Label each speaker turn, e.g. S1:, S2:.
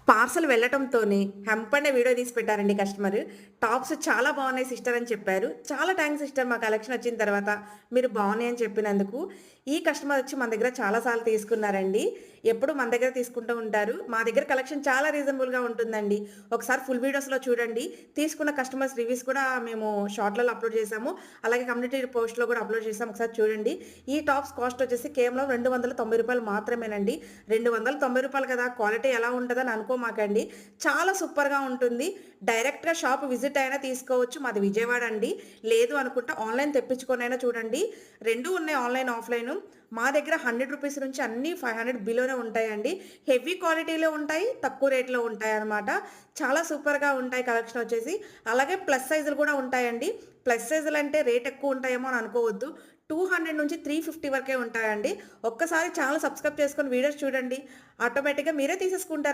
S1: Parcel వెళ్ళటంతోనే హంపనే video తీసి పెట్టారండి customer. Tops చాలా బాగున్నాయి సిస్టర్ అని చెప్పారు. చాలా థాంక్స్ సిస్టర్ మా కలెక్షన్ వచ్చిన తర్వాత మీరు బాగున్నాయి అని చెప్పినందుకు. ఈ కస్టమర్ వచ్చి మన దగ్గర చాలా సార్లు తీసుకున్నారండి. ఎప్పుడు మన దగ్గర తీసుకుంటూ ఉంటారు. మా దగ్గర కలెక్షన్ చాలా రీజనబుల్‌గా ఉంటుందండి. ఒకసారి ఫుల్ వీడియోస్‌లో చూడండి. తీసుకున్న కస్టమర్స్ రివ్యూస్ కూడా మేము షార్ట్‌లలో అప్‌లోడ్ చేసాము. అలాగే కమ్యూనిటీ పోస్ట్‌లో కూడా అప్‌లోడ్ చేసాము. ఒకసారి చూడండి. ఈ టాప్స్ కాస్ట్ వచ్చేసి కేవలం రూ. 290 మాత్రమేనండి. రూ. 290 కదా! క్వాలిటీ ఎలా ఉంటదని అనుకోమాకండి. చాలా సూపర్‌గా ఉంటుంది. డైరెక్ట్‌గా షాప్ విజిట్ అయినా తీసుకోవచ్చు. మాది విజయవాడ అండి. లేదు అనుకుంటే ఆన్‌లైన్ తెప్పించుకొనైనా చూడండి. 2 ఉన్నాయి ఆన్‌లైన్, ఆఫ్‌లైను. మా దగ్గర రూ. 100 నుంచి అన్నీ 500 బిలోనే ఉంటాయండి. హెవీ క్వాలిటీలో ఉంటాయి. తక్కువ రేట్‌లో ఉంటాయన్నమాట. చాలా సూపర్‌గా ఉంటాయి కలెక్షన్ వచ్చేసి. అలాగే ప్లస్ సైజులు కూడా ఉంటాయండి. ప్లస్ సైజులంటే రేట్ ఎక్కువ ఉంటాయేమో అని అనుకోవద్దు. 200 నుంచి 350 వరకే ఉంటాయండి. ఒక్కసారి ఛానెల్ సబ్స్క్రైబ్ చేసుకొని వీడియోస్ చూడండి. ఆటోమేటిక్‌గా మీరే తీసేసుకుంటారు.